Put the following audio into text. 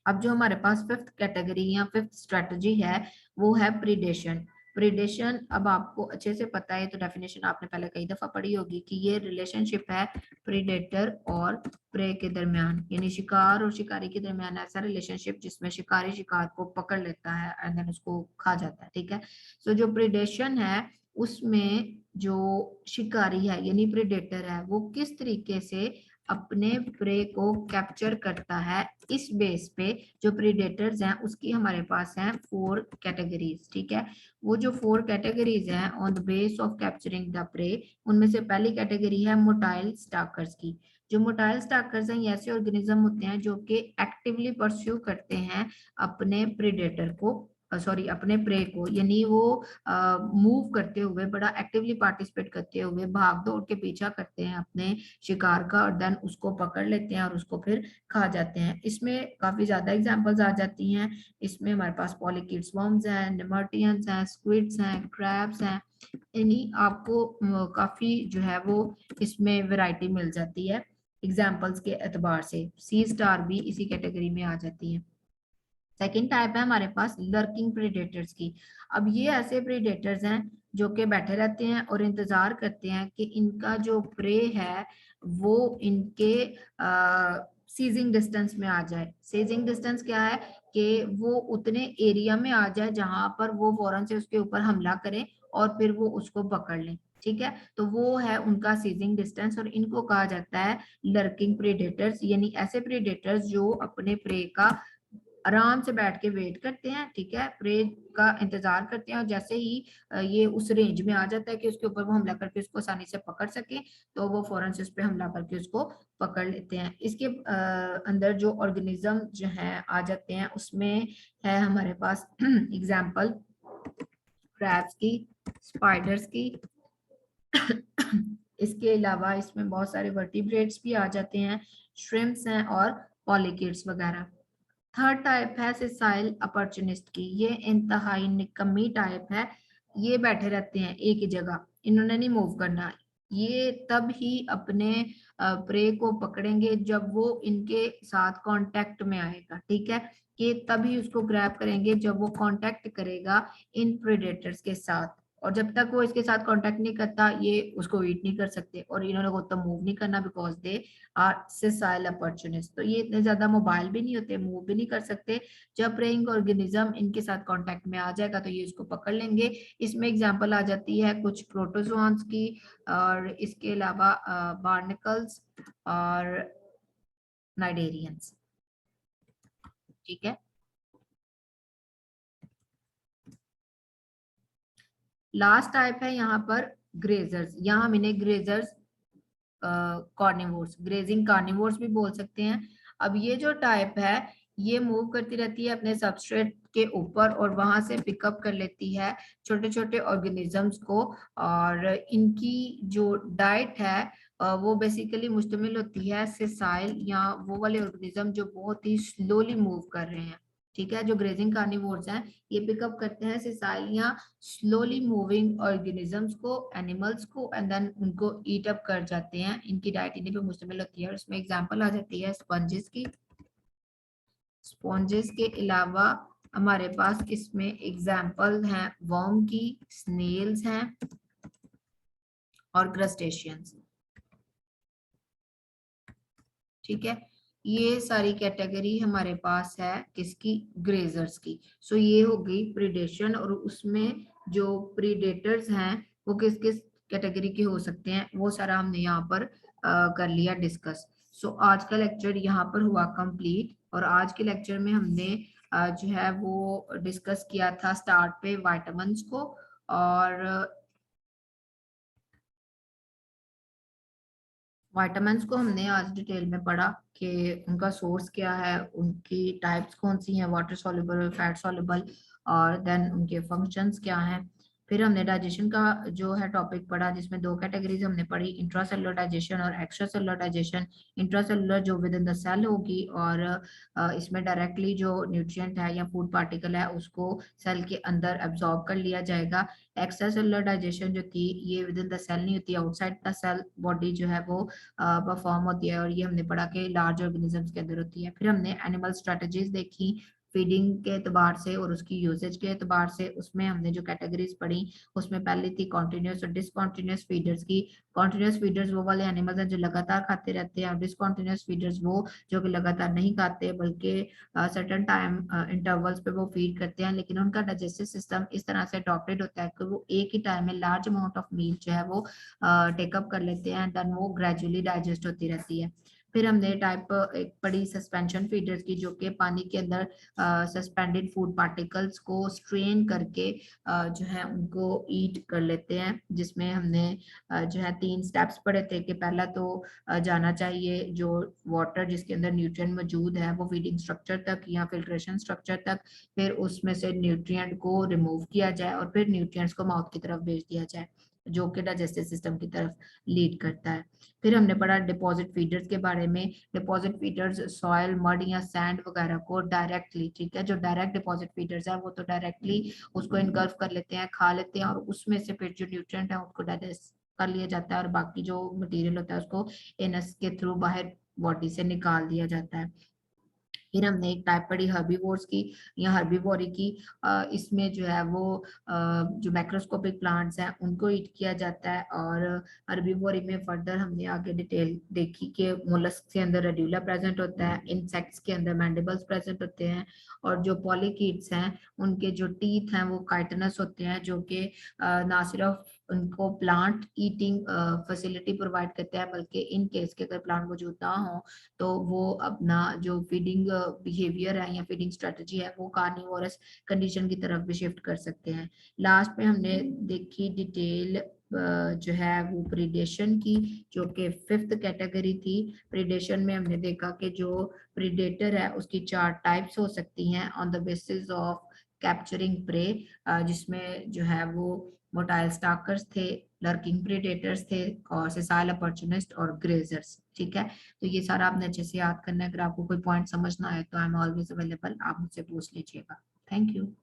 अब जो हमारे पास फिफ्थ कैटेगरी या फिफ्थ स्ट्रेटजी है वो है प्रीडेशन। प्रीडेशन अब आपको अच्छे से पता है, तो डेफिनेशन आपने पहले कई दफा पढ़ी होगी कि ये रिलेशनशिप है प्रीडेटर और प्रे के दरमियान, यानी शिकार और शिकारी के दरमियान ऐसा रिलेशनशिप जिसमें शिकारी शिकार को पकड़ लेता है एंड देन उसको खा जाता है। ठीक है, सो जो प्रीडेशन है उसमें जो शिकारी है यानी प्रीडेटर है वो किस तरीके से अपने प्रे को कैप्चर करता है, इस बेस पे जो प्रीडेटर्स हैं उसकी हमारे पास हैं 4 कैटेगरीज। ठीक है, वो जो 4 कैटेगरीज हैं on the base of capturing the prey, उनमें से पहली कैटेगरी है मोटाइल स्टाकर्स की। जो मोटाइल स्टाकर्स हैं ये ऐसे ऑर्गेनिज्म होते हैं जो कि एक्टिवली परस्यू करते हैं अपने प्रीडेटर को, सॉरी अपने प्रे को, यानी वो मूव करते हुए, बड़ा एक्टिवली पार्टिसिपेट करते हुए भाग दौड़ के पीछा करते हैं अपने शिकार का और देन उसको पकड़ लेते हैं और उसको फिर खा जाते हैं। इसमें काफी ज्यादा एग्जांपल्स आ जाती हैं। इसमें हमारे पास पॉलीकिड्स वर्म्स हैं, नेमर्टियंस हैं, स्क्विड्स हैं, क्रैब्स हैं, यानी आपको काफी जो है वो इसमें वैरायटी मिल जाती है एग्जाम्पल्स के एतबार से। सी स्टार भी इसी कैटेगरी में आ जाती है। सेकेंड टाइप है हमारे पास लर्किंग प्रीडेटर्स की। अब ये ऐसे प्रीडेटर्स हैं जो कि बैठे रहते हैं और इंतजार करते हैं कि इनका जो प्रे है वो इनके सीजिंग डिस्टेंस में आ जाए। सीजिंग डिस्टेंस क्या है कि वो उतने एरिया में आ जाए जहां पर वो फौरन से उसके ऊपर हमला करें और फिर वो उसको पकड़ लें। ठीक है, तो वो है उनका सीजिंग डिस्टेंस और इनको कहा जाता है लर्किंग प्रीडेटर्स, यानी ऐसे प्रीडेटर्स जो अपने प्रे का आराम से बैठ के वेट करते हैं। ठीक है, प्रे का इंतजार करते हैं और जैसे ही ये उस रेंज में आ जाता है कि उसके ऊपर वो हमला करके उसको आसानी से पकड़ सके तो वो फौरन से उस पर हमला करके उसको पकड़ लेते हैं। इसके अंदर जो ऑर्गेनिज्म जो है आ जाते हैं उसमें है हमारे पास एग्जाम्पल क्रैब्स की, स्पाइडर्स की इसके अलावा इसमें बहुत सारे वर्टिब्रेट्स भी आ जाते हैं, श्रिम्प्स हैं और पॉलीकिड्स वगैरह। थर्ड टाइप है सिसाइल अपॉर्चुनिस्ट की। ये इंतहाई निकम्मी टाइप है। ये बैठे रहते हैं एक ही जगह, इन्होंने नहीं मूव करना। ये तब ही अपने प्रे को पकड़ेंगे जब वो इनके साथ कांटेक्ट में आएगा। ठीक है, कि तभी उसको ग्रैब करेंगे जब वो कांटेक्ट करेगा इन प्रेडेटर्स के साथ, और जब तक वो इसके साथ कांटेक्ट नहीं करता ये उसको ईट नहीं कर सकते और इन्होंने को तो मूव नहीं करना because they are sessile opportunist. तो ये इतने ज्यादा मोबाइल भी नहीं होते, मूव भी नहीं कर सकते। जब प्रेइंग ऑर्गेनिज्म इनके साथ कांटेक्ट में आ जाएगा तो ये उसको पकड़ लेंगे। इसमें एग्जांपल आ जाती है कुछ प्रोटोजोआंस की और इसके अलावा बार्निकल्स और नाइडेरियंस। ठीक है, लास्ट टाइप है यहाँ पर ग्रेजर्स। यहाँ हम इन्हें ग्रेजर्स कार्निवोर्स, ग्रेजिंग कार्निवोर्स भी बोल सकते हैं। अब ये जो टाइप है ये मूव करती रहती है अपने सबस्ट्रेट के ऊपर और वहां से पिकअप कर लेती है छोटे छोटे ऑर्गेनिजम्स को, और इनकी जो डाइट है वो बेसिकली मुश्तमिल होती है सेसाइल या वो वाले ऑर्गेनिज्म जो बहुत ही स्लोली मूव कर रहे हैं। ठीक है, जो ग्रेजिंग कार्निवोर्स हैं ये पिकअप करते हैं सेसाइल या स्लोली मूविंग ऑर्गेनिजम्स को, एनिमल्स को, एंड देन उनको ईट अप कर जाते हैं। इनकी डाइट इन्हीं पे मुश्तमिल होती है और इसमें एग्जांपल आ जाती है स्पंजेस की। स्पॉन्जेस के अलावा हमारे पास इसमें एग्जाम्पल हैं वर्म की, स्नेल्स हैं और क्रस्टेशियंस। ठीक है, ये सारी कैटेगरी हमारे पास है किसकी, ग्रेजर्स की। सो ये हो गई प्रीडेशन, और उसमें जो प्रीडेटर्स हैं वो किस किस कैटेगरी के हो सकते हैं वो सारा हमने यहाँ पर कर लिया डिस्कस। सो आज का लेक्चर यहाँ पर हुआ कंप्लीट, और आज के लेक्चर में हमने जो है वो डिस्कस किया था स्टार्ट पे विटामिन्स को, और विटामिन्स को हमने आज डिटेल में पढ़ा कि उनका सोर्स क्या है, उनकी टाइप्स कौन सी हैं, वाटर सॉल्युबल, फैट सॉल्युबल, और देन उनके फंक्शंस क्या हैं। फिर हमने डाइजेशन का जो है टॉपिक पढ़ा, जिसमें दो कैटेगरीज हमने पढ़ी, इंट्रासेलुलर डाइजेशन और एक्स्ट्रासेलुलर डाइजेशन। इंट्रासेलुलर जो विद इन द सेल होगी और इसमें डायरेक्टली जो न्यूट्रिएंट है या फूड पार्टिकल है उसको सेल के अंदर एब्जॉर्ब कर लिया जाएगा। एक्स्ट्रा सेलुलर डाइजेशन जो थी ये विद इन द सेल नहीं होती, आउटसाइड द सेल बॉडी जो है वो परफॉर्म होती है, और ये हमने पढ़ा कि लार्ज ऑर्गेनिजम्स के अंदर होती है। फिर हमने एनिमल स्ट्रेटजीज देखी फीडिंग के एतबार से और उसकी यूसेज के एतबार से। उसमें हमने जो कैटेगरीज पढ़ी उसमें पहली थी कॉन्टिन्यूस और डिसकॉन्टिन्यूस फीडर्स की। कॉन्टिन्यूस फीडर्स वो वाले एनिमल्स हैं जो लगातार खाते रहते हैं, और डिसकॉन्टिन्यूस फीडर्स वो जो कि लगातार नहीं खाते बल्कि सर्टेन टाइम इंटरवल्स पे वो फीड करते हैं, लेकिन उनका डाइजेस्टिव सिस्टम इस तरह से अडॉप्टेड होता है कि वो एक ही टाइम में लार्ज अमाउंट ऑफ मील जो है वो टेकअप कर लेते हैं, देन वो ग्रेजुअली डाइजेस्ट होती रहती है। फिर हमने टाइप एक पढ़ी सस्पेंशन फीडर्स की, जो कि पानी के अंदर सस्पेंडेड फूड पार्टिकल्स को स्ट्रेन करके जो है उनको ईट कर लेते हैं, जिसमें हमने जो है 3 स्टेप्स पढ़े थे कि पहला तो जाना चाहिए जो वाटर जिसके अंदर न्यूट्रिएंट मौजूद है वो फीडिंग स्ट्रक्चर तक या फिल्ट्रेशन स्ट्रक्चर तक, फिर उसमें से न्यूट्रिएंट को रिमूव किया जाए और फिर न्यूट्रिएंट्स को माउथ की तरफ भेज दिया जाए, जो कि डाइजेस्टिव सिस्टम की तरफ लीड करता है। फिर हमने पढ़ा डिपॉजिट फीडर्स के बारे में। डिपॉजिट फीडर्स सॉइल, मड या सैंड वगैरह को डायरेक्टली, ठीक है, जो डायरेक्ट डिपॉजिट फीडर्स है वो तो डायरेक्टली उसको इनगल्फ कर लेते हैं, खा लेते हैं, और उसमें से फिर जो न्यूट्रिएंट है उसको डाइजेस्ट कर लिया जाता है, और बाकी जो मटेरियल होता है उसको एनस के थ्रू बाहर बॉडी से निकाल दिया जाता है। फिर हमने एक टाइप पढ़ी हर्बीवोर्स की या हर्बीवोरी की। इसमें जो है वो जो मैक्रोस्कोपिक प्लांट्स हैं उनको ईट किया जाता है, और हर्बीवोरी में फर्दर हमने आगे डिटेल देखी कि मोलस्क के अंदर रेड्यूला प्रेजेंट होता है, इंसेक्ट्स के अंदर मैंडिबल्स प्रेजेंट होते हैं, और जो पॉलीकीट्स हैं उनके जो टीथ हैं वो काइटनस होते हैं, जो कि ना सिर्फ उनको प्लांट ईटिंग फैसिलिटी प्रोवाइड करते हैं, बल्कि इन केस के अगर प्लांट मौजूद ना हो तो वो अपना जो फीडिंग बिहेवियर है या फीडिंग स्ट्रेटजी है वो कार्निवोरस कंडीशन की तरफ भी शिफ्ट कर सकते हैं। लास्ट में हमने देखी डिटेल जो है वो प्रीडेशन की, जो कि 5th कैटेगरी थी। प्रीडेशन में हमने देखा कि जो प्रीडेटर है उसकी 4 टाइप्स हो सकती हैं on the basis of capturing prey, जिसमें जो है वो मोटाइल स्टाकर्स थे, लर्किंग प्रेडेटर्स थे, और सेसाइल अपॉर्चुनिस्ट और ग्रेजर्स, ठीक है। तो ये सारा आपने अच्छे से याद करना है। अगर आपको कोई पॉइंट समझना है तो आई एम ऑलवेज अवेलेबल, आप मुझसे पूछ लीजिएगा। Thank you.